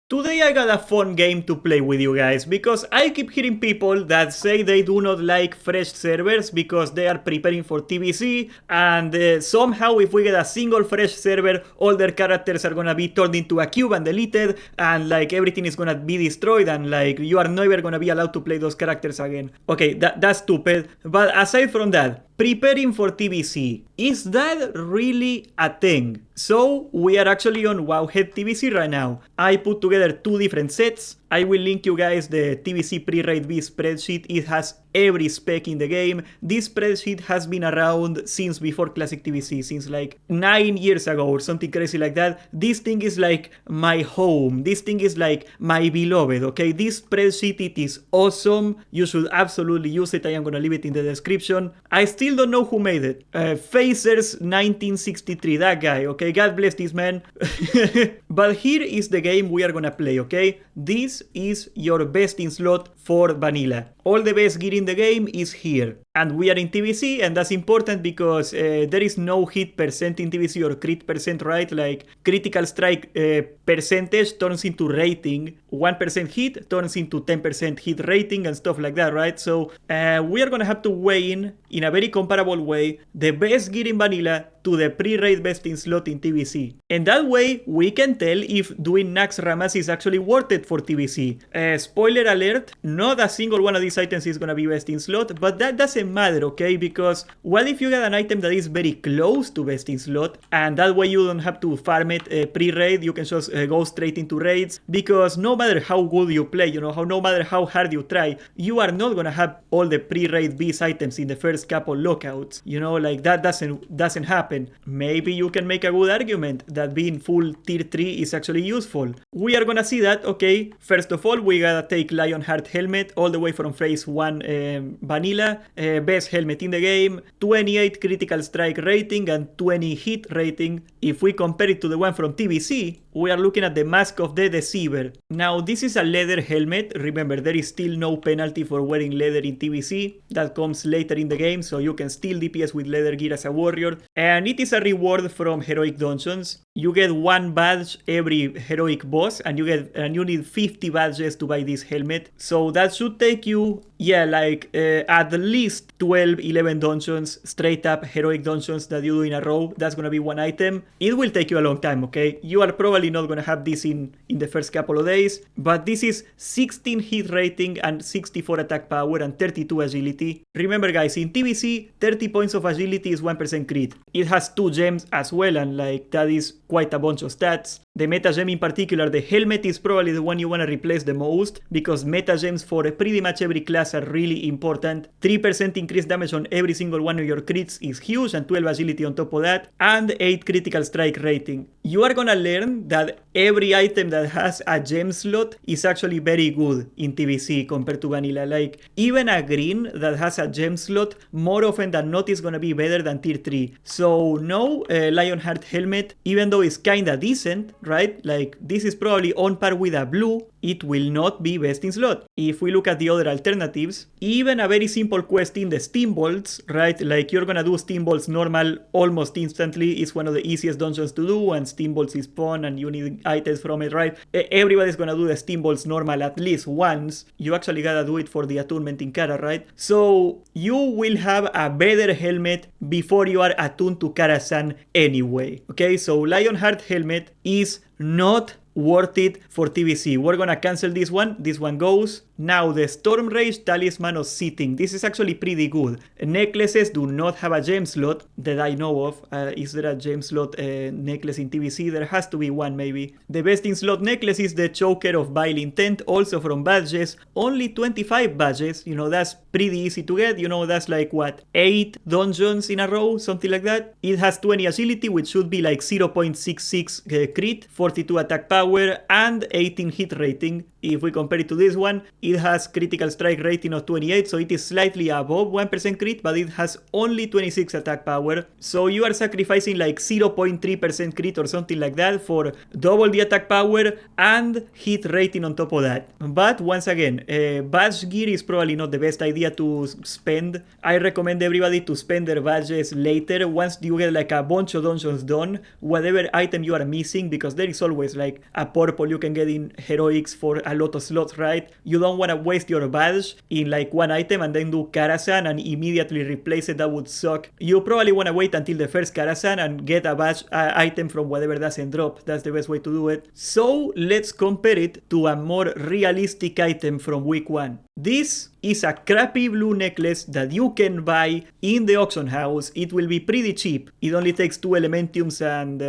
Today I got a fun game to play with you guys, because I keep hearing people that say they do not like fresh servers because they are preparing for TBC, and somehow if we get a single fresh server, all their characters are gonna be turned into a cube and deleted, and like everything is gonna be destroyed, and like you are never gonna be allowed to play those characters again. Okay, that's stupid, but aside from that, preparing for TBC, is that really a thing? So we are actually on Wowhead TBC right now. I put together two different sets. I will link you guys the TBC pre-raid B spreadsheet. It has every spec in the game. This spreadsheet has been around since before Classic TBC, since like 9 years ago or something crazy like that. This thing is like my home. This thing is like my beloved, okay? This spreadsheet, it is awesome. You should absolutely use it. I am gonna leave it in the description. I still don't know who made it. Phasers 1963, that guy, okay? God bless this man. But here is the game we are gonna play, okay? This is your best in slot for vanilla. All the best gear in the game is here. And we are in TBC, and that's important because there is no hit percent in TBC or crit percent, right? Like critical strike percentage turns into rating. 1% hit turns into 10% hit rating and stuff like that, right? So we are gonna have to weigh in a very comparable way the best gear in vanilla to the pre-raid best in slot in TBC. And that way we can tell if doing Naxx Ramas is actually worth it for TBC. Spoiler alert, not a single one of these items is gonna be best in slot, but that doesn't matter, okay? Because what if you get an item that is very close to best in slot, and that way you don't have to farm it pre-raid, you can just go straight into raids, because no matter how good you play, you know, no matter how hard you try, you are not gonna have all the pre-raid beast items in the first couple lockouts, you know, like that doesn't happen. Maybe you can make a good argument that being full tier 3 is actually useful. We are gonna see that, okay? First of all, we gotta take Lionheart helmet all the way from phase 1 vanilla. Best helmet in the game, 28 critical strike rating and 20 hit rating. If we compare it to the one from TBC, we are looking at the Mask of the Deceiver. Now this is a leather helmet. Remember, there is still no penalty for wearing leather in TBC. That comes later in the game, so you can still DPS with leather gear as a warrior. And it is a reward from heroic dungeons. You get 1 badge every heroic boss, and you need 50 badges to buy this helmet. So that should take you, yeah, like at least 12-11 dungeons, straight up heroic dungeons that you do in a row. That's gonna be one item. It will take you a long time, okay? You are probably not gonna have this in the first couple of days, but this is 16 hit rating and 64 attack power and 32 agility. Remember guys, in TBC, 30 points of agility is 1% crit. It has 2 gems as well, and like that is quite a bunch of stats. The meta gem in particular, the helmet, is probably the one you want to replace the most, because meta gems for pretty much every class are really important. 3% increased damage on every single one of your crits is huge, and 12 agility on top of that, and 8 critical strike rating. You are gonna learn that every item that has a gem slot is actually very good in TBC compared to vanilla. Like even a green that has a gem slot, more often than not is gonna be better than tier 3. So no, Lionheart helmet, even though it's kinda decent, right? Like this is probably on par with a blue, it will not be best in slot. If we look at the other alternatives, even a very simple quest in the Steambolts, right? Like you're gonna do Steambolts normal almost instantly. It's one of the easiest dungeons to do, and Steambolts is fun and you need items from it, right? Everybody's gonna do the Steambolts normal at least once. You actually gotta do it for the attunement in Kara, right? So you will have a better helmet before you are attuned to Kara-san anyway. Okay, so Lionheart helmet is not worth it for TBC. We're gonna cancel this one. This one goes. Now the Storm Rage Talisman of Sitting. This is actually pretty good. Necklaces do not have a gem slot that I know of. Is there a gem slot necklace in TBC? There has to be one maybe. The best in slot necklace is the Choker of Vile Intent, also from badges. Only 25 badges. You know, that's pretty easy to get. You know, that's like what, 8 dungeons in a row, something like that. It has 20 agility, which should be like 0.66 crit, 42 attack power, and 18 hit rating. If we compare it to this one, it has critical strike rating of 28, so it is slightly above 1% crit, but it has only 26 attack power. So you are sacrificing like 0.3% crit or something like that for double the attack power and hit rating on top of that. But once again, badge gear is probably not the best idea to spend. I recommend everybody to spend their badges later, once you get like a bunch of dungeons done, whatever item you are missing, because there is always like a purple you can get in heroics for a lot of slots, right? You don't want to waste your badge in like one item and then do Karazhan and immediately replace it. That would suck. You probably want to wait until the first Karazhan and get a badge item from whatever doesn't drop. That's the best way to do it. So let's compare it to a more realistic item from week 1. This is a crappy blue necklace that you can buy in the auction house. It will be pretty cheap. It only takes 2 Elementiums and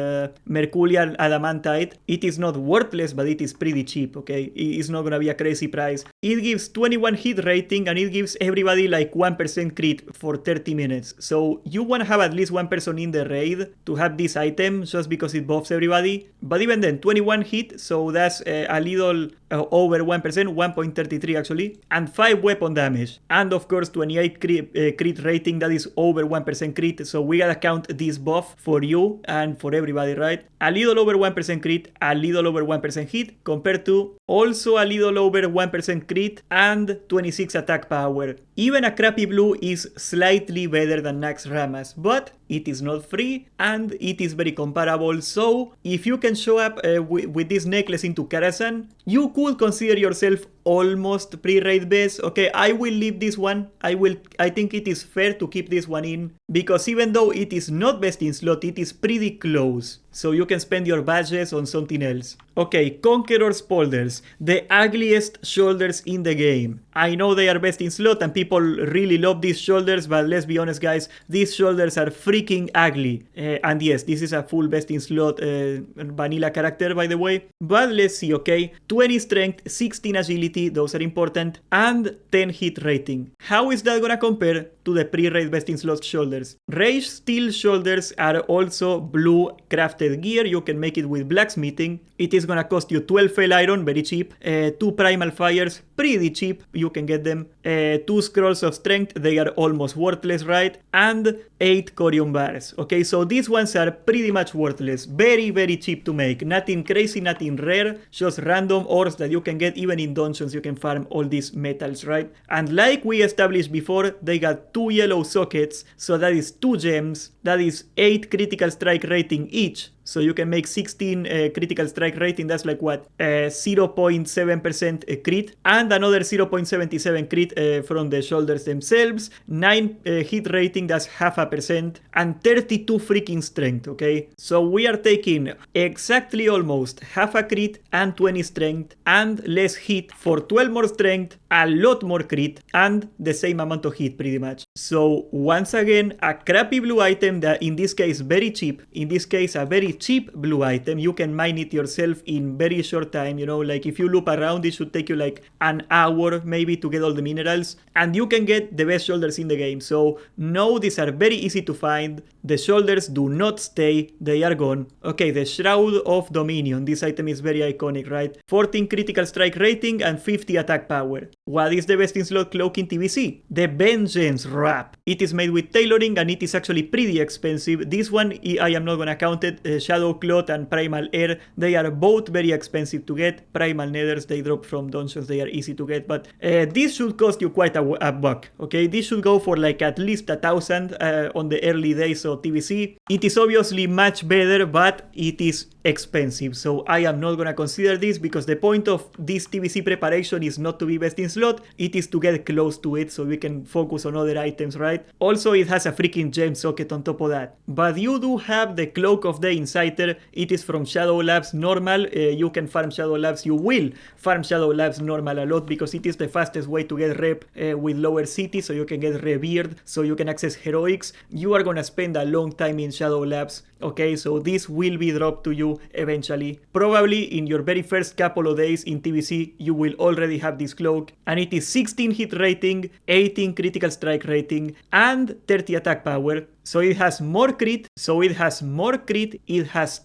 Mercurial Adamantite. It is not worthless, but it is pretty cheap, okay? It's not gonna be a crazy price. It gives 21 hit rating and it gives everybody like 1% crit for 30 minutes. So you wanna have at least one person in the raid to have this item just because it buffs everybody. But even then, 21 hit, so that's a little over 1%, 1.33 actually, and 5 weapon damage, and of course 28 crit rating. That is over 1% crit, so we gotta count this buff for you and for everybody, right? A little over 1% crit, a little over 1% hit, compared to also a little over 1% crit and 26 attack power. Even a crappy blue is slightly better than Naxx Ramas, but it is not free and it is very comparable. So if you can show up with this necklace into Karazhan, you could consider yourself almost pre-raid best. Okay, I will leave this one. I think it is fair to keep this one in, because even though it is not best in slot, it is pretty close. So you can spend your badges on something else. Okay, Conqueror's Polders, the ugliest shoulders in the game. I know they are best in slot and people really love these shoulders, but let's be honest guys, these shoulders are freaking ugly. And yes, this is a full best in slot vanilla character, by the way. But let's see, okay, 20 strength, 16 agility, those are important, and 10 hit rating. How is that gonna compare to the pre-raid best in slot shoulders? Rage steel shoulders are also blue crafted gear. You can make it with blacksmithing. It is gonna cost you 12 fell iron, very cheap, 2 primal fires, pretty cheap, you can get them, 2 scrolls of strength, they are almost worthless, right? And 8 corium bars. Okay, so these ones are pretty much worthless, very cheap to make, nothing crazy, nothing rare, just random ores that you can get even in dungeons. You can farm all these metals, right? And like we established before, they got 2 yellow sockets, so that is 2 gems, that is 8 critical strike rating each. So you can make 16 critical strike rating, that's like what, 0.7% crit, and another 0.77 crit from the shoulders themselves, 9 hit rating, that's 0.5%, and 32 freaking strength, okay? So we are taking exactly almost half a crit and 20 strength, and less hit for 12 more strength, a lot more crit, and the same amount of hit pretty much. So once again, a crappy blue item that in this case very cheap, in this case a very cheap blue item. You can mine it yourself in very short time, you know, like if you loop around it should take you like an hour maybe to get all the minerals, and you can get the best shoulders in the game. So no, these are very easy to find. The shoulders do not stay, they are gone. Okay, the Shroud of Dominion, this item is very iconic, right? 14 critical strike rating and 50 attack power. What is the best in slot cloak in TBC? The Vengeance Wrap. It is made with tailoring and it is actually pretty expensive. This one I am not gonna count it. Shadow Cloth and Primal Air, they are both very expensive to get. Primal Nethers, they drop from dungeons, they are easy to get, but this should cost you quite a buck, okay? This should go for like at least 1,000 on the early days of TBC. It is obviously much better, but it is expensive, so I am not gonna consider this, because the point of this TBC preparation is not to be best in slot, it is to get close to it so we can focus on other items, right? Also, it has a freaking gem socket on top of that. But you do have the Cloak of the Inciter. It is from Shadow Labs normal. You can farm Shadow Labs, you will farm Shadow Labs normal a lot, because it is the fastest way to get rep with lower city, so you can get revered, so you can access heroics. You are gonna spend a long time in Shadow Labs, okay? So this will be dropped to you eventually. Probably in your very first couple of days in TBC, you will already have this cloak, and it is 16 hit rating, 18 critical strike rating, and 30 attack power. So it has more crit, it has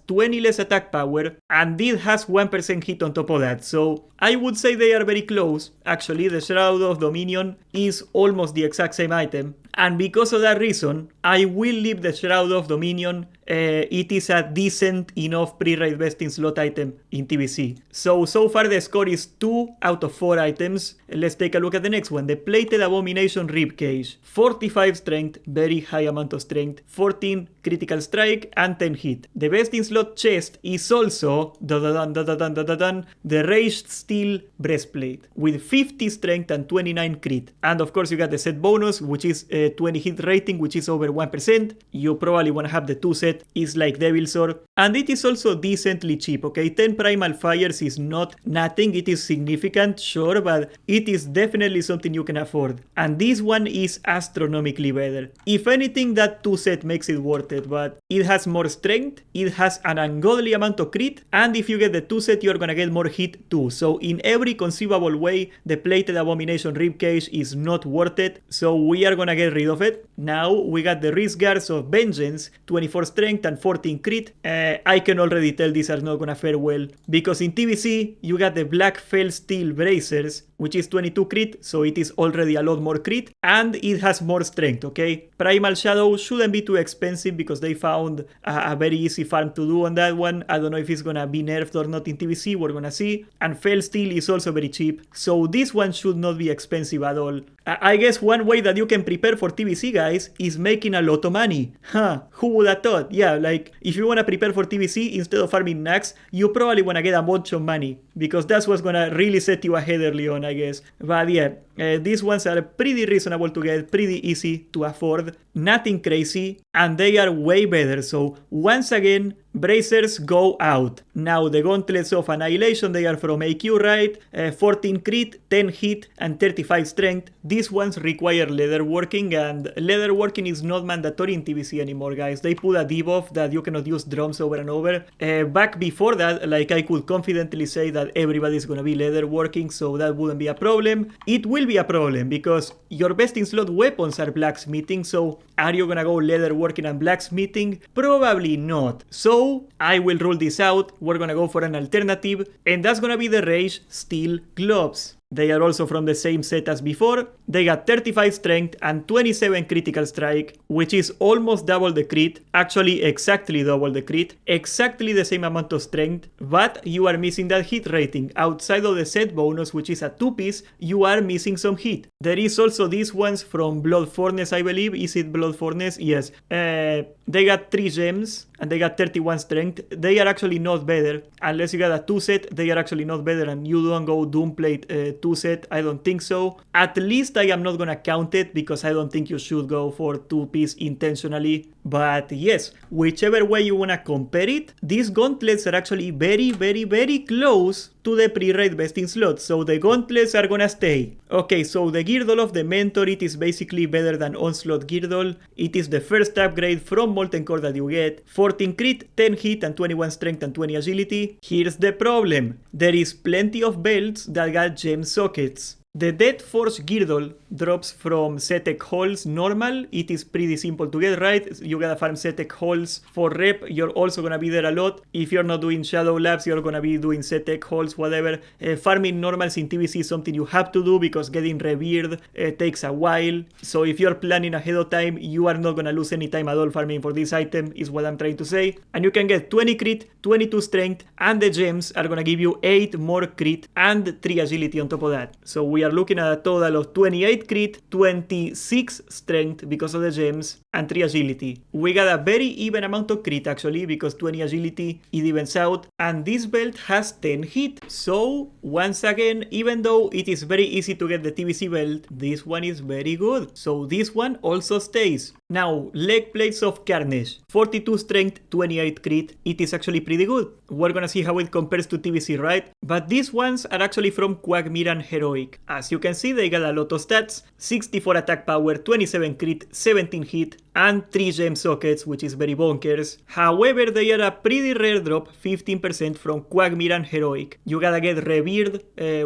20 less attack power, and it has 1% hit on top of that. So I would say they are very close. Actually, the Shroud of Dominion is almost the exact same item, and because of that reason, I will leave the Shroud of Dominion. It is a decent enough pre-raid vesting slot item in TBC. So far the score is 2 out of 4 items. Let's take a look at the next one. The Plated Abomination Ribcage. 45 strength, very high amount of strength, 14 critical strike, and 10 hit. The vesting slot chest is also the Raged Steel Breastplate with 50 strength and 29 crit. And of course you got the set bonus, which is 20 hit rating, which is over 1%. You probably want to have the 2 set. It's like Devil's Sword. And it is also decently cheap, okay? 10 Primal Fires is not nothing. It is significant, sure, but it is definitely something you can afford. And this one is astronomically better. If anything, that 2 set makes it worth it, but it has more strength, it has an ungodly amount of crit, and if you get the 2 set, you're gonna get more hit too. So in every conceivable way, the Plated Abomination Ribcage is not worth it, so we are gonna get rid of it. Now we got the Wrist Guards of Vengeance, 24 strength and 14 crit. I can already tell these are not gonna fare well, because in TBC you got the Black Fell Steel Bracers, which is 22 crit, so it is already a lot more crit, and it has more strength, okay? Primal Shadow shouldn't be too expensive because they found a very easy farm to do on that one. I don't know if it's gonna be nerfed or not in TBC, we're gonna see. And Fell Steel is also very cheap, so this one should not be expensive at all. I guess one way that you can prepare for TBC, guys, is making a lot of money. Huh, who would have thought? Yeah, like, if you wanna prepare for TBC, instead of farming Naxx, you probably wanna get a bunch of money, because that's what's gonna really set you ahead early on, I guess. But yeah, these ones are pretty reasonable to get, pretty easy to afford, nothing crazy, and they are way better. So once again, Bracers go out. Now the Gauntlets of Annihilation, they are from AQ, right? 14 crit, 10 hit, and 35 strength. These ones require leatherworking, and leatherworking is not mandatory in TBC anymore, guys. They put a debuff that you cannot use drums over and over. Back before that, like, I could confidently say that everybody's gonna be leatherworking, so that wouldn't be a problem. It will be a problem because your best in slot weapons are blacksmithing, so are you gonna go leatherworking and blacksmithing? Probably not. So I will rule this out. We're gonna go for an alternative, and that's gonna be the Rage Steel Gloves. They are also from the same set as before. They got 35 strength and 27 critical strike, which is almost double the crit, actually exactly double the crit, exactly the same amount of strength, but you are missing that hit rating. Outside of the set bonus, which is a 2-piece, you are missing some hit. There is also these ones from Blood Furnace, I believe. Is it Blood Furnace? Yes. They got 3 gems and they got 31 strength. They are actually not better. Unless you got a 2 set, they are actually not better, and you don't go Doomplate 2 set. I don't think so. At least I am not gonna count it, because I don't think you should go for 2-piece intentionally. But yes, whichever way you wanna compare it, these gauntlets are actually very, very, very close to the pre-raid vesting slot, so the gauntlets are gonna stay. Okay, so the Girdle of the Mentor, it is basically better than Onslaught Girdle. It is the first upgrade from Molten Core that you get. 14 crit, 10 hit, and 21 strength and 20 agility. Here's the problem. There is plenty of belts that got gem sockets. The Death Force Girdle drops from Zetek Halls normal. It is pretty simple to get, right? You gotta farm Zetek Halls for rep. You're also gonna be there a lot. If you're not doing Shadow Labs, you're gonna be doing Zetek Halls, whatever. Farming normals in TBC is something you have to do, because getting revered takes a while. So if you're planning ahead of time, you are not gonna lose any time at all farming for this item, is what I'm trying to say. And you can get 20 crit, 22 strength, and the gems are gonna give you 8 more crit and 3 agility on top of that. So we are looking at a total of 28 crit, 26 strength because of the gems, and 3 agility. We got a very even amount of crit actually, because 20 agility, it evens out, and this belt has 10 hit. So once again, even though it is very easy to get the TBC belt, this one is very good. So this one also stays. Now, Leg Plates of Carnage, 42 strength, 28 crit. It is actually pretty good. We're gonna see how it compares to TBC, right? But these ones are actually from Quagmire Heroic. As you can see, they got a lot of stats: 64 attack power, 27 crit, 17 hit, and 3 gem sockets, which is very bonkers. However, they are a pretty rare drop, 15% from Quagmire Heroic. You gotta get revered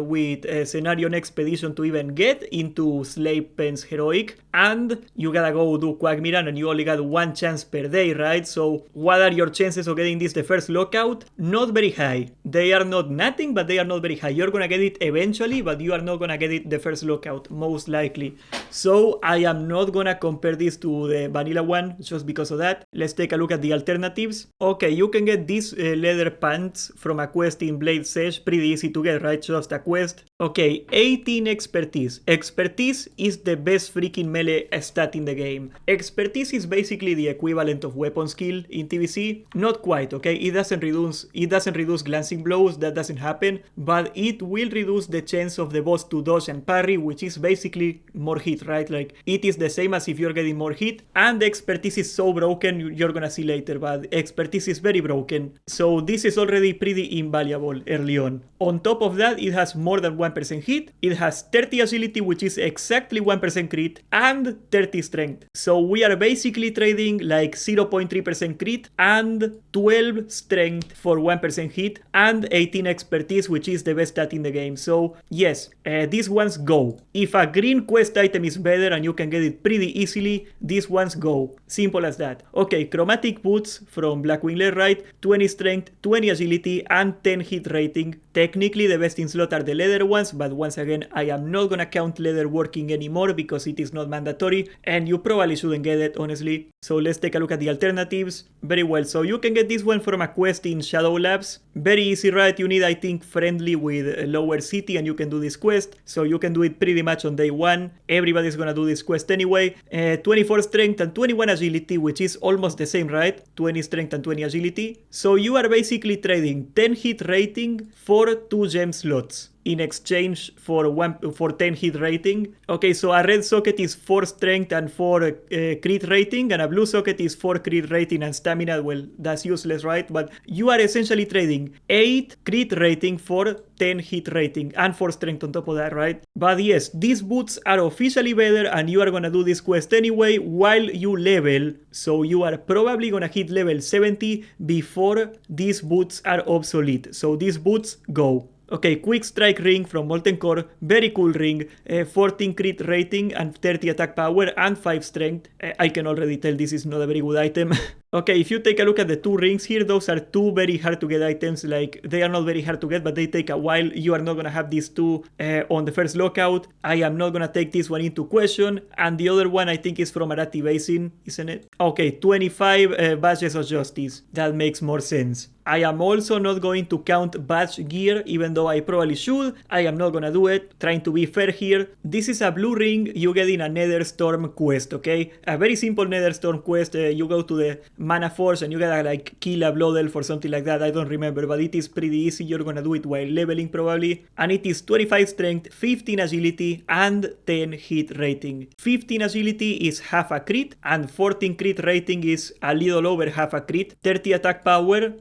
with Scenario Expedition to even get into Slave Pen's Heroic, and you gotta go do Quagmire, and you only got 1 chance per day, right? So what are your chances of getting this the first lockout? Not very high. They are not nothing, but they are not very high. You're gonna get it eventually, but you are not gonna get it the first lockout, most likely. So I am not gonna compare this to the vanilla one just because of that. Let's take a look at the alternatives. Okay, you can get these leather pants from a quest in Blade Sesh. Pretty easy to get, right? Just a quest. Okay, 18 expertise. Expertise is the best freaking melee stat in the game. Expertise is basically the equivalent of weapon skill in TBC. Not quite, okay? It doesn't reduce glancing blows, that doesn't happen, but it will reduce the chance of the boss to dodge and parry, which is basically more hit, right? Like, it is the same as if you're getting more hit, and the expertise is so broken, you're gonna see later, but expertise is very broken. So this is already pretty invaluable early on. On top of that, it has more than 1% hit, it has 30 agility, which is exactly 1% crit, and 30 strength. So we are basically trading like 0.3% crit and 12 strength for 1% hit and 18 expertise, which is the best stat in the game. So yes, these ones go. If a green quest item is better and you can get it pretty easily, these ones go. Simple as that. Okay, chromatic boots from Blackwing Lerite, 20 strength, 20 agility, and 10 hit rating. Technically the best in slot are the leather ones, but once again I am not gonna count leather working anymore because it is not mandatory and you probably shouldn't get it, honestly. So let's take a look at the alternatives. Very well, so you can get this one from a quest in Shadow Labs. Very easy, right? You need, I think, friendly with Lower City and you can do this quest. So you can do it pretty much on day one. Everybody's gonna do this quest anyway. 24 strength and 21 agility, which is almost the same, right? 20 strength and 20 agility. So you are basically trading 10 hit rating for 2 gem slots in exchange for 10 hit rating. Okay, so a red socket is 4 strength and 4 crit rating, and a blue socket is 4 crit rating and stamina. Well, that's useless, right? But you are essentially trading 8 crit rating for 10 hit rating and 4 strength on top of that, right? But yes, these boots are officially better and you are gonna do this quest anyway while you level. So you are probably gonna hit level 70 before these boots are obsolete. So these boots go. Okay, quick strike ring from Molten Core, very cool ring, 14 crit rating and 30 attack power and 5 strength. I can already tell this is not a very good item. Okay, if you take a look at the 2 rings here, those are 2 very hard to get items. Like, they are not very hard to get, but they take a while. You are not gonna have these 2 on the first lockout. I am not gonna take this one into question. And the other one I think is from Arati Basin, isn't it? Okay, 25 badges of justice. That makes more sense. I am also not going to count badge gear, even though I probably should. I am not gonna do it, trying to be fair here. This is a blue ring you get in a Nether Storm quest, okay? A very simple Nether Storm quest. You go to the Mana Forge and you gotta like kill a Blood Elf or something like that. I don't remember, but it is pretty easy. You're gonna do it while leveling probably. And it is 25 strength, 15 agility, and 10 hit rating. 15 agility is half a crit, and 14 crit rating is a little over half a crit. 30 attack power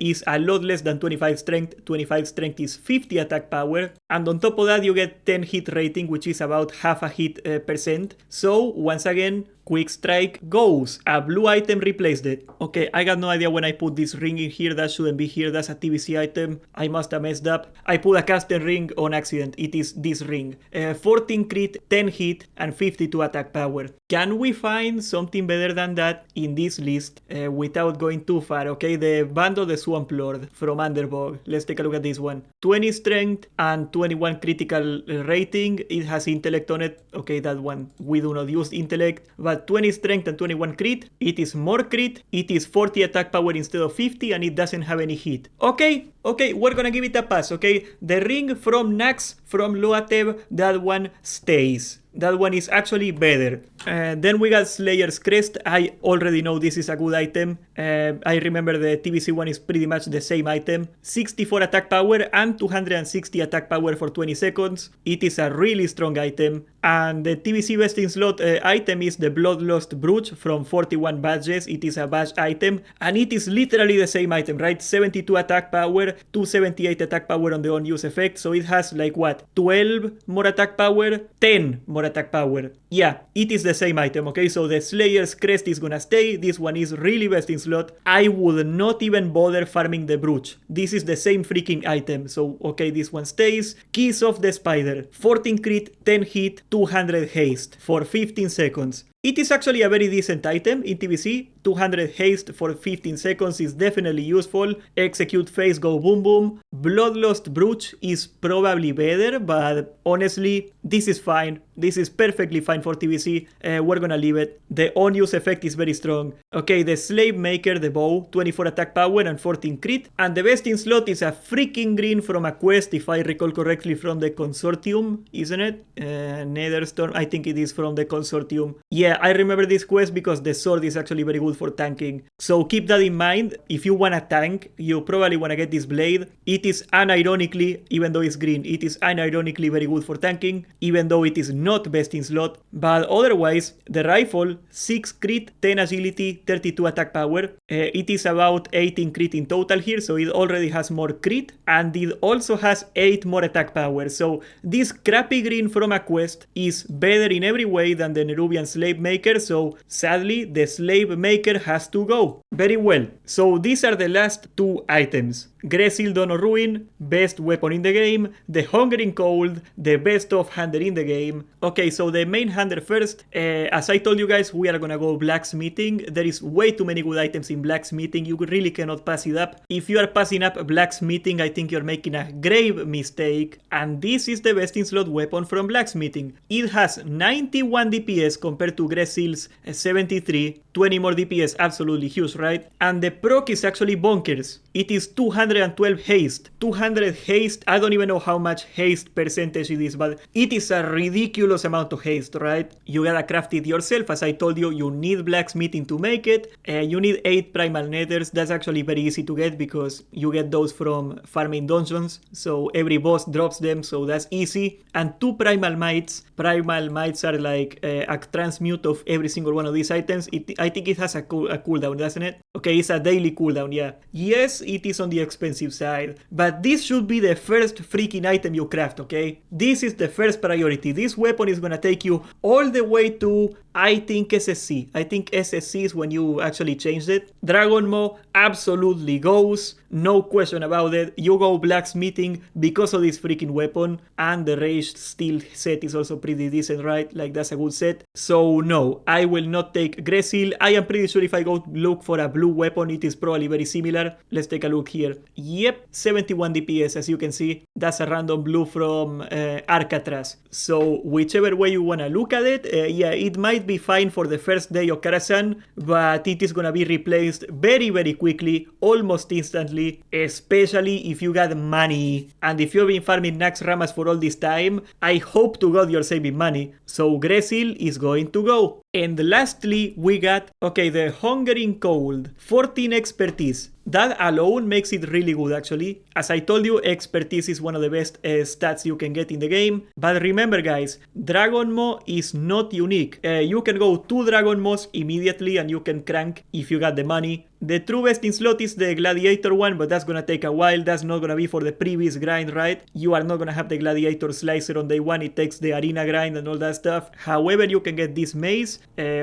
is a lot less than 25 strength. 25 strength is 50 attack power. And on top of that, you get 10 hit rating, which is about half a hit percent. So once again, quick strike goes. A blue item replaced it. Okay, I got no idea when I put this ring in here. That shouldn't be here. That's a TBC item. I must have messed up. I put a custom ring on accident. It is this ring. 14 crit, 10 hit, and 52 attack power. Can we find something better than that in this list without going too far? Okay, the Band of the Swamp Lord from Underbog. Let's take a look at this one. 20 strength and 21 critical rating. It has intellect on it. Okay, that one we do not use intellect, but 20 strength and 21 crit. It is more crit. It is 40 attack power instead of 50, and it doesn't have any hit. Okay, we're gonna give it a pass, okay? The ring from Naxx from Loatev, that one stays. That one is actually better. Then we got Slayer's Crest. I already know this is a good item. I remember the TBC one is pretty much the same item. 64 attack power and 260 attack power for 20 seconds. It is a really strong item. And the TBC best in slot item is the Bloodlust Brooch from 41 badges. It is a badge item. And it is literally the same item, right? 72 attack power, 278 attack power on the on-use effect. So it has like what? 12 more attack power, 10 more attack power. Yeah, it is the same item, okay? So the Slayer's Crest is gonna stay. This one is really best in slot. I would not even bother farming the Brooch. This is the same freaking item. So, okay, this one stays. Keys of the Spider. 14 crit, 10 hit, 200 haste for 15 seconds. It is actually a very decent item in TBC. 200 haste for 15 seconds is definitely useful. Execute phase, go boom boom. Bloodlust Brooch is probably better, but honestly, this is fine. This is perfectly fine for TBC. We're gonna leave it. The on-use effect is very strong. Okay, the Slave Maker, the bow, 24 attack power and 14 crit. And the best in slot is a freaking green from a quest, if I recall correctly, from the Consortium, isn't it? Netherstorm, I think it is from the Consortium. Yeah, I remember this quest because the sword is actually very good for tanking. So keep that in mind. If you wanna tank, you probably wanna get this blade. It is unironically, even though it's green, it is unironically very good for tanking, even though it is not best in slot. But otherwise, the rifle, 6 crit, 10 agility, 32 attack power. It is about 18 crit in total here, so it already has more crit, and it also has 8 more attack power. So this crappy green from a quest is better in every way than the Nerubian Slave Maker, so sadly the Slave Maker has to go. Very well, so these are the last 2 items. Grail Donor Ruin, best weapon in the game. The Hungering Cold, the best off-hander in the game. Okay, so the main hander first. As I told you guys, we are gonna go blacksmithing. There is way too many good items in blacksmithing. You really cannot pass it up. If you are passing up blacksmithing, I think you're making a grave mistake. And this is the best in slot weapon from blacksmithing. It has 91 DPS compared to Grail's 73. 20 more DPS, absolutely huge, right? And the proc is actually bonkers. It is 212 haste. 200 haste, I don't even know how much haste percentage it is, but it is a ridiculous amount of haste, right? You gotta craft it yourself. As I told you, you need blacksmithing to make it. You need 8 primal nethers. That's actually very easy to get because you get those from farming dungeons. So every boss drops them, so that's easy. And 2 primal mites. Primal mites are like a transmute of every single one of these items. I think it has a cooldown, doesn't it? Okay, it's a daily cooldown, yeah. Yes, it is on the expensive side, but this should be the first freaking item you craft, okay? This is the first priority. This weapon is gonna take you all the way to, I think, SSC. I think SSC is when you actually changed it. Dragon Maw absolutely goes, no question about it. You go blacksmithing because of this freaking weapon, and the Raged Steel set is also pretty decent, right? Like, that's a good set. So no, I will not take Grail. I am pretty sure if I go look for a blue weapon, it is probably very similar. Let's take a look here. Yep, 71 DPS, as you can see. That's a random blue from Alcatraz. So whichever way you wanna look at it, yeah, it might be fine for the first day of Karazhan, but it is gonna be replaced very, very quickly, almost instantly, especially if you got money. And if you've been farming Naxx Ramas for all this time, I hope to God you're saving money. So Grail is going to go. And lastly, we got, okay, the Hungering Cold, 14 expertise. That alone makes it really good, actually. As I told you, expertise is one of the best stats you can get in the game. But remember, guys, Dragon Maw is not unique. You can go 2 Dragon Maws immediately and you can crank if you got the money. The true best in slot is the Gladiator one, but that's gonna take a while. That's not gonna be for the previous grind, right? You are not gonna have the Gladiator Slicer on day 1. It takes the arena grind and all that stuff. However, you can get this mace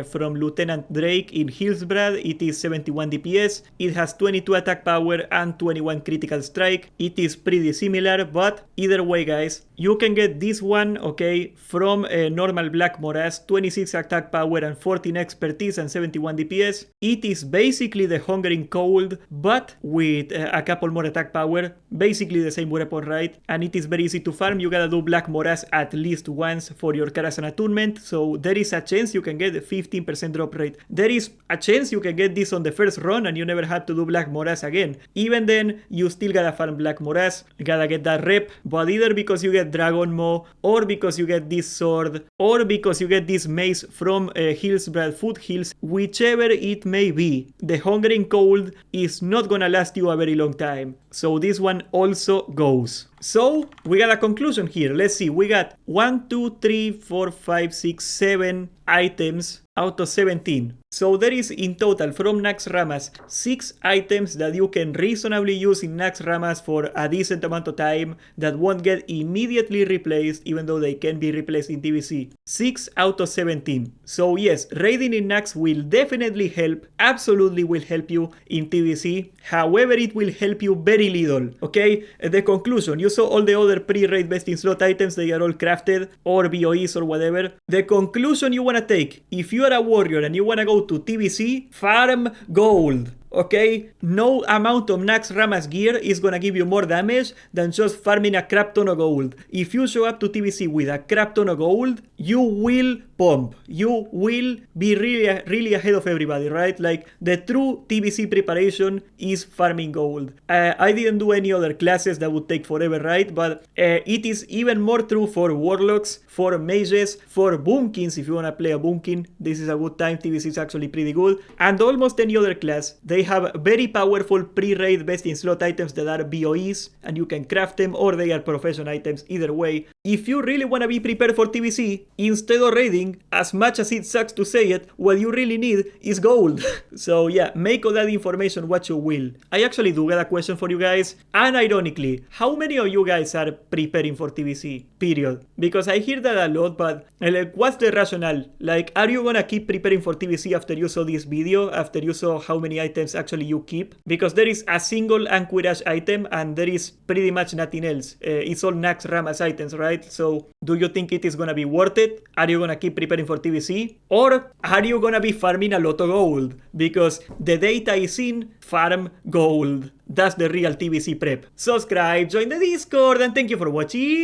from Lieutenant Drake in Hillsbrad. It is 71 DPS. It has 22 attack power and 21 critical strike. It is pretty similar, but either way, guys, you can get this one, okay, from normal Black Moraz, 26 attack power and 14 expertise and 71 DPS. It is basically the Hungering Cold, but with a couple more attack power. Basically the same weapon, right? And it is very easy to farm. You gotta do Black Moraz at least once for your Karazhan attunement, so there is a chance you can get a 15% drop rate. There is a chance you can get this on the first run and you never have to do Black Moraz again. Even then, you still gotta farm Black Moraz, you gotta get that rep, but either because you get Dragon Maw, or because you get this sword, or because you get this mace from Hillsbrad Foothills, whichever it may be, the Hungering Cold is not gonna last you a very long time. So this one also goes. So we got a conclusion here. Let's see, we got 1, 2, 3, 4, 5, 6, 7 items out of 17. So there is in total from Naxx Ramas 6 items that you can reasonably use in Naxx Ramas for a decent amount of time that won't get immediately replaced, even though they can be replaced in TBC. 6 out of 17. So yes, raiding in Naxx will definitely help, absolutely will help you in TBC. However, it will help you very very little, okay? The conclusion, you saw all the other pre-raid best in slot items, they are all crafted or BOEs or whatever. The conclusion you wanna take, if you are a warrior and you wanna go to TBC, farm gold. Okay, no amount of Naxx Ramas gear is gonna give you more damage than just farming a crap ton of gold. If you show up to TBC with a crap ton of gold, you will pump. You will be really ahead of everybody, right? Like, the true TBC preparation is farming gold. I didn't do any other classes, that would take forever, right? But it is even more true for warlocks, for mages, for boomkins. If you wanna play a boomkin, this is a good time. TBC is actually pretty good. And almost any other class, they have very powerful pre-raid best in slot items that are BOEs, and you can craft them, or they are profession items. Either way, if you really want to be prepared for TBC, instead of raiding, as much as it sucks to say it, what you really need is gold. So yeah, make all that information what you will. I actually do get a question for you guys, and ironically, how many of you guys are preparing for TBC? Period. Because I hear that a lot, but like, what's the rationale? Like, are you gonna keep preparing for TBC after you saw this video, after you saw how many items actually you keep? Because there is a single Anchorage item and there is pretty much nothing else. It's all Naxx Ramas items, right? So do you think it is gonna be worth it? Are you gonna keep preparing for TBC? Or are you gonna be farming a lot of gold? Because the data is in farm gold. That's the real TBC prep. Subscribe, join the Discord, and thank you for watching.